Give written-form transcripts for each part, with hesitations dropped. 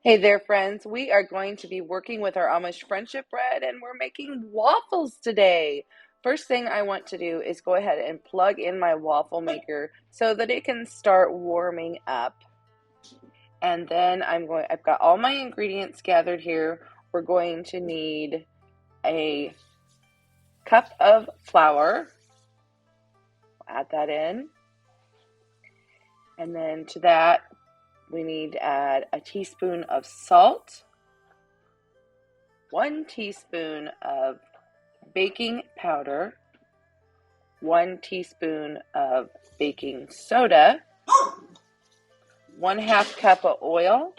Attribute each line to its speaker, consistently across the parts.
Speaker 1: Hey there, friends. We are going to be working with our Amish friendship bread and we're making waffles today. First thing I want to do is go ahead and plug in my waffle maker so that it can start warming up. And then I've got all my ingredients gathered here. We're going to need a cup of flour. Add that in. And then to that, we need to add a teaspoon of salt, 1 teaspoon of baking powder, 1 teaspoon of baking soda, 1/2 cup of oil,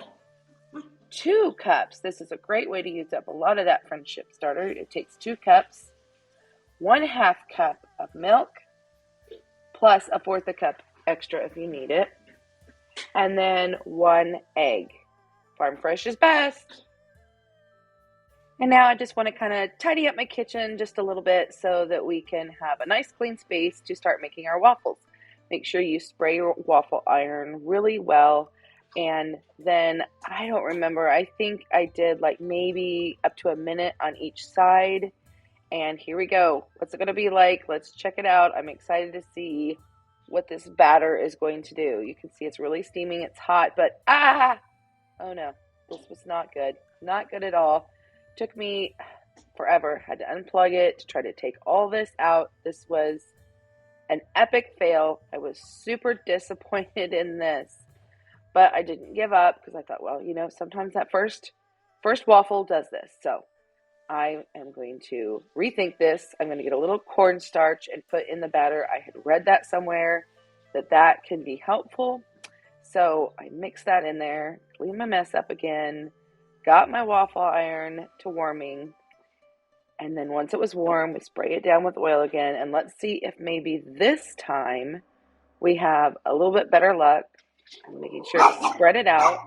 Speaker 1: 2 cups. This is a great way to use up a lot of that friendship starter. It takes 2 cups, 1/2 cup of milk, plus 1/4 cup extra if you need it, and then 1 egg. Farm fresh is best. And now I just want to kind of tidy up my kitchen just a little bit so that we can have a nice clean space to start making our waffles. Make sure you spray your waffle iron really well. And then I don't remember, I think I did like maybe up to a minute on each side. And here we go. What's it going to be like? Let's check it out. I'm excited to see what this batter is going to do. You can see it's really steaming. It's hot, but oh no, this was not good. Not good at all. Took me forever. Had to unplug it to try to take all this out. This was an epic fail. I was super disappointed in this, but I didn't give up because I thought, well, sometimes that first waffle does this. So I am going to rethink this. I'm going to get a little cornstarch and put in the batter. I had read that somewhere that can be helpful. So I mixed that in there, cleaned my mess up again, got my waffle iron to warming, and then once it was warm, we spray it down with oil again, and let's see if maybe this time we have a little bit better luck. I'm making sure to spread it out.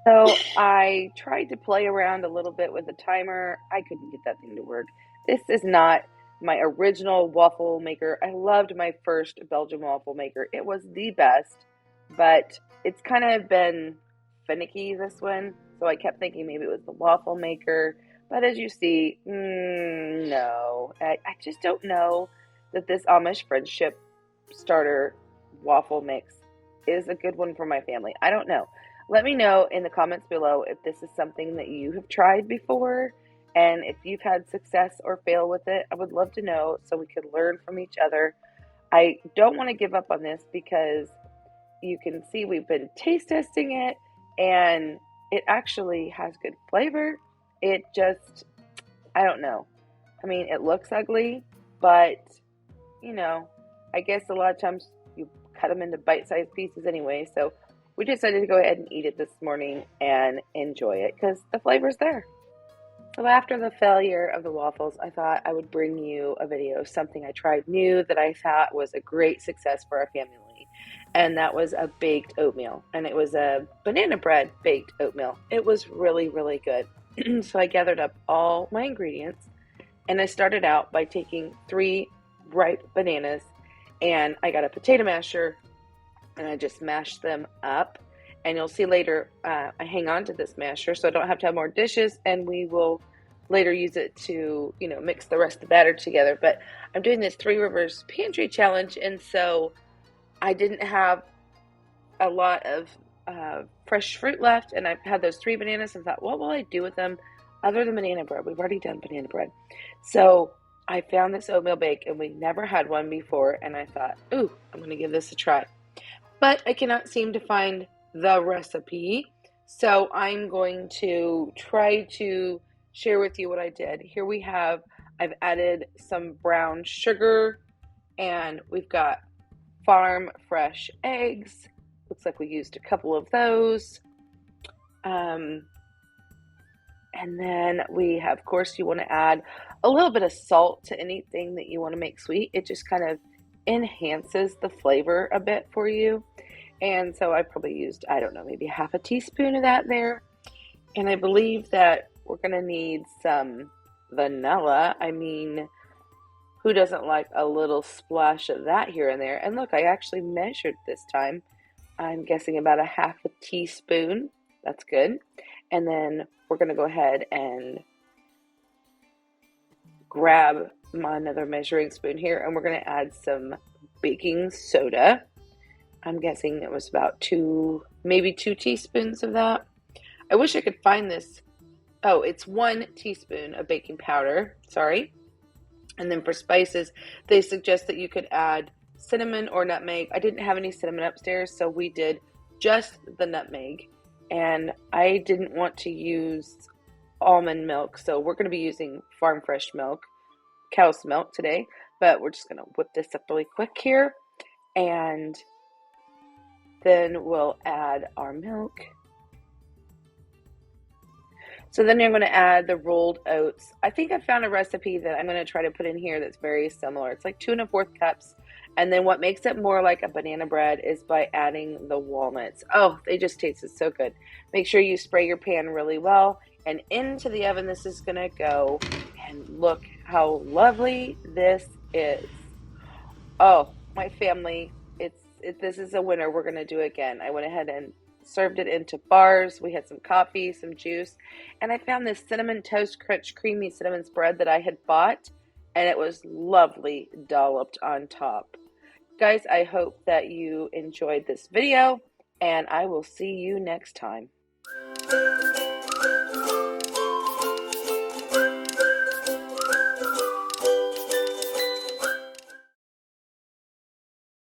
Speaker 1: So I tried to play around a little bit with the timer. I couldn't get that thing to work. This is not my original waffle maker. I loved my first Belgian waffle maker. It was the best, but it's kind of been finicky, this one. So I kept thinking maybe it was the waffle maker. But as you see, no. I just don't know that this Amish friendship starter waffle mix is a good one for my family. I don't know. Let me know in the comments below if this is something that you have tried before and if you've had success or fail with it. I would love to know so we could learn from each other. I don't want to give up on this because you can see we've been taste testing it and it actually has good flavor. It just, I don't know. I mean, it looks ugly, but, I guess a lot of times you cut them into bite-sized pieces anyway. So we decided to go ahead and eat it this morning and enjoy it because the flavor's there. So after the failure of the waffles, I thought I would bring you a video of something I tried new that I thought was a great success for our family. And that was a baked oatmeal. And it was a banana bread baked oatmeal. It was really, really good. So I gathered up all my ingredients and I started out by taking 3 ripe bananas and I got a potato masher and I just mashed them up. And you'll see later, I hang on to this masher so I don't have to have more dishes, and we will later use it to, mix the rest of the batter together. But I'm doing this 3 Rivers Pantry Challenge, and so I didn't have a lot of fresh fruit left, and I had those 3 bananas and thought, what will I do with them other than banana bread? We've already done banana bread. So I found this oatmeal bake, and we never had one before, and I thought, ooh, I'm going to give this a try. But I cannot seem to find the recipe, so I'm going to try to share with you what I did. Here we have, I've added some brown sugar, and we've got farm fresh eggs. Looks like we used a couple of those. And then we have, of course, you want to add a little bit of salt to anything that you want to make sweet. It just kind of enhances the flavor a bit for you. And so I probably used, I don't know, maybe 1/2 teaspoon of that there. And I believe that we're going to need some vanilla. I mean, who doesn't like a little splash of that here and there? And look, I actually measured this time. I'm guessing about 1/2 teaspoon. That's good. And then we're going to go ahead and grab another measuring spoon here, and we're going to add some baking soda. I'm guessing it was about maybe 2 teaspoons of that. I wish I could find this. Oh, it's 1 teaspoon of baking powder. Sorry. And then for spices, they suggest that you could add cinnamon or nutmeg. I didn't have any cinnamon upstairs, so we did just the nutmeg. And I didn't want to use almond milk, so we're going to be using farm fresh milk, cow's milk today. But we're just going to whip this up really quick here. And then we'll add our milk. So then you're going to add the rolled oats. I think I found a recipe that I'm going to try to put in here that's very similar. It's like 2 1/4 cups. And then what makes it more like a banana bread is by adding the walnuts. Oh, they just tasted so good. Make sure you spray your pan really well. And into the oven this is going to go. And look how lovely this is. Oh, my family, this is a winner. We're going to do it again. I went ahead and served it into bars. We had some coffee, some juice, and I found this cinnamon toast crunch creamy cinnamon spread that I had bought, and it was lovely dolloped on top. Guys, I hope that you enjoyed this video, and I will see you next time.